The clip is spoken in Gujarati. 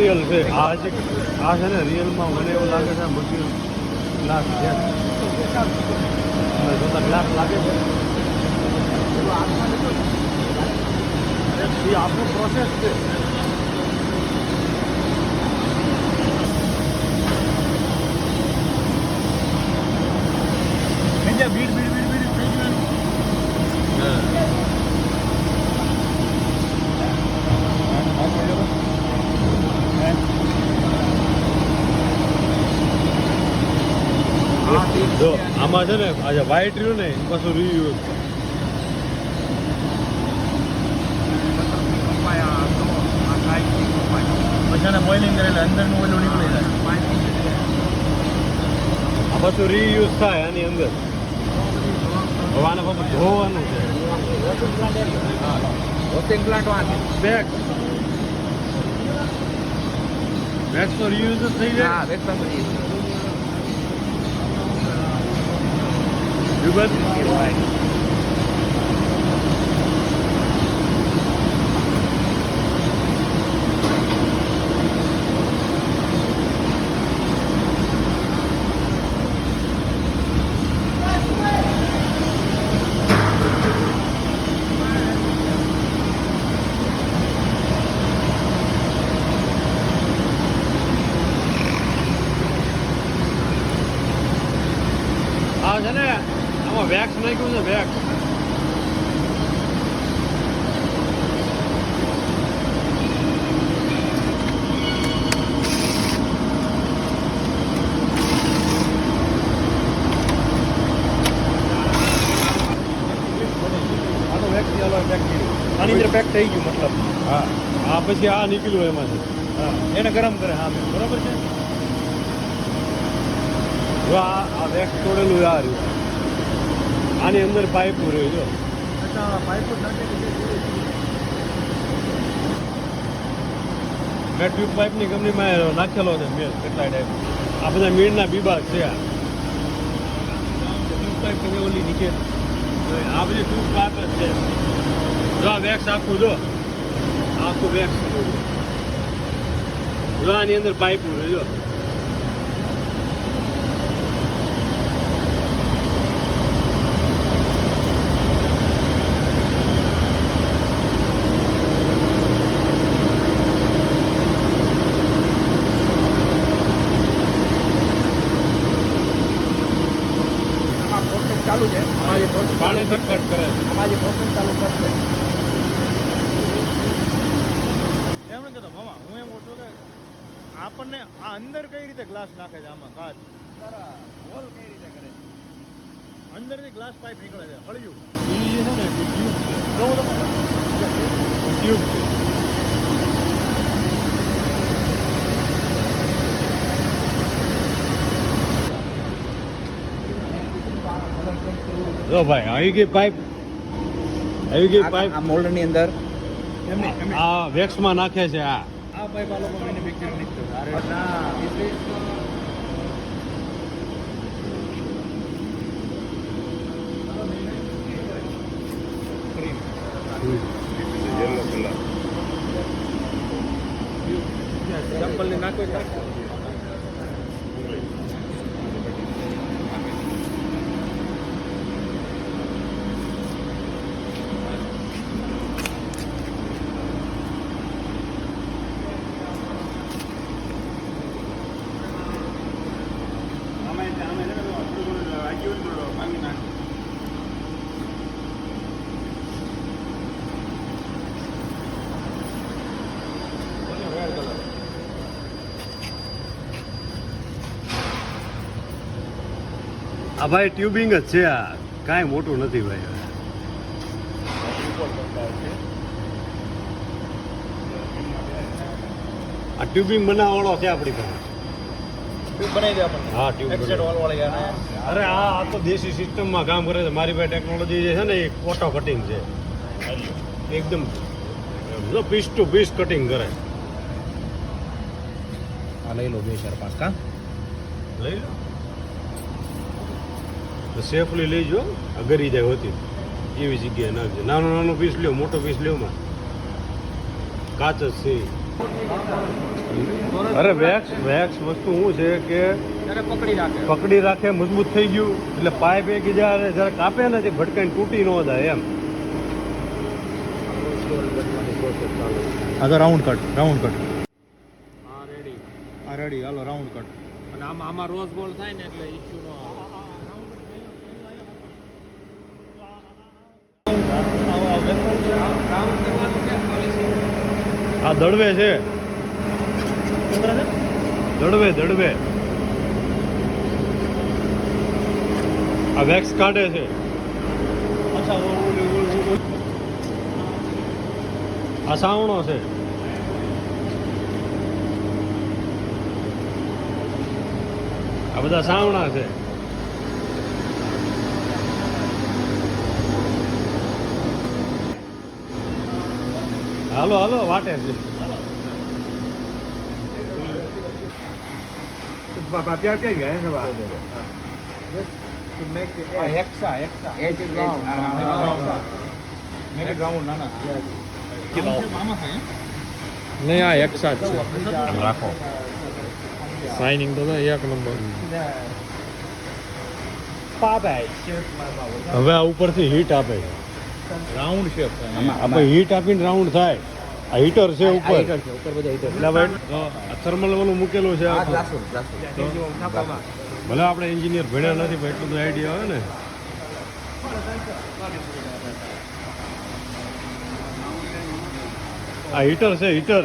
મટીરિયલ છે આ છે રિયલમાં મને એવું લાગે છે મટીરિયલ ગ્લાસ છે જોતા ગ્લાસ લાગે છે એ આપણો પ્રોસેસ છે ભીડ ભીડ ભીડ ભીડ થઈ ગયું જો આમાં છે ને આજે વ્હાઈટ રહ્યું ને પાછું રીયુઝ બધાને બોઇલિંગ કરેલા અંદરનું ઓલું નીકળી જાય આ પાછું રીયુઝ થાય આની અંદર હવે આને પાછું ધોવાનું છે વોશિંગ પ્લાન્ટ વાંચે વેક્સ વેક્સ તો રીયુઝ જ થઈ જાય હા વેક્સ કરી You got આ છે ને આમાં વેક્સ નાખ્યું છે વેક્સ આની અંદર પેક થઈ ગયું મતલબ હા આ પછી આ નીકળ્યું એમાંથી હા એને ગરમ કરે હા બરોબર છે જો આ વેક્સ તોડેલું આ રહ્યું આની અંદર પાઇપ રહ્યું જો પાઇપ મેં ટ્યુબ પાઇપની કંપનીમાં નાખેલો છે મેલ કેટલા ટાઈપ આ બધા મીણના બીબા છે આ ટ્યુબ પાઇપ કદી ઓલી નીચે આ બધી ટ્યુબ પાઇપ જ છે જો આ વેક્સ આખું જો આખું વેક્સ જો આની અંદર પાઇપ રહ્યું જો ચાલુ છે પાણી કટ કરે અમારી પ્રોસેસ ચાલુ કરશે એમ ને મામા હું એમ ઓછો કે આપણને આ અંદર કઈ રીતે ગ્લાસ નાખે છે આમાં કાચ હોલ કઈ રીતે કરે અંદરથી ગ્લાસ પાઇપ નીકળે છે હળિયું એ છે ને ટ્યુબ છે જોઉં તમે ટ્યુબ છે જો ભાઈ આવી ગઈ પાઇપ આ મોલ્ડ ની અંદર આ વેક્સમાં નાખે છે આ આ પાઇપ આ લોકો મેન્યુફેક્ચર નીકળ્યો ચપ્પલ ને નાખો આ ભાઈ ટ્યુબિંગ જ છે આ કાંઈ મોટું નથી ભાઈ આ ટ્યુબિંગ બનાવવાળો છે આપણી પાસે ટ્યુબ બનાવી દે આપણને હા ટ્યુબ એક્સેટ વાલ વાળી આને અરે આ તો દેશી સિસ્ટમમાં કામ કરે છે મારી પાસે ટેકનોલોજી જે છે ને એ ઓટો કટિંગ છે એકદમ પીસ ટુ પીસ કટિંગ કરે આ લઈ લો 2 4 5 કા લઈ લો તો સેફલી લઈજો અગરી જાય હોતી એવી જગ્યાએ નાખજો નાનો નાનો પીસ લ્યો મોટો પીસ લ્યો માં કાચ જ છે અરે વેક્સ વસ્તુ શું છે કે પકડી રાખે, મજબૂત થઈ ગયું એટલે પાઇપ એકબીજા જરા કાપે ને તે ભટકાઈને તૂટી ન જાય એમ. આ તો રાઉન્ડ કટ હા રેડી. આ રેડી હાલો રાઉન્ડ કટ. અને આમાં રોઝ ગોલ્ડ થાય ને એટલે ઇશ્યુ નો આ દડવે છે, દડવે આ વેક્સ કાઢે છે. આ સાવણો છે. આ બધા સાવણા છે. હાલો વાટે છે. નહીં આ એક સાથ છે. રાખો. શાઇનિંગ તો એક નંબર. હવે આ ઉપરથી હીટ આપે છે. Round shape. આપણે હીટ આપીને રાઉન્ડ થાય. આ હીટર છે ઉપર. એટલે હવે થર્મલ વાળું મૂકેલું છે આખું. ભલે આપણે એન્જિનિયર ભણ્યા નથી પણ એટલું તો આઈડિયા આવે ને. આ હીટર છે, હીટર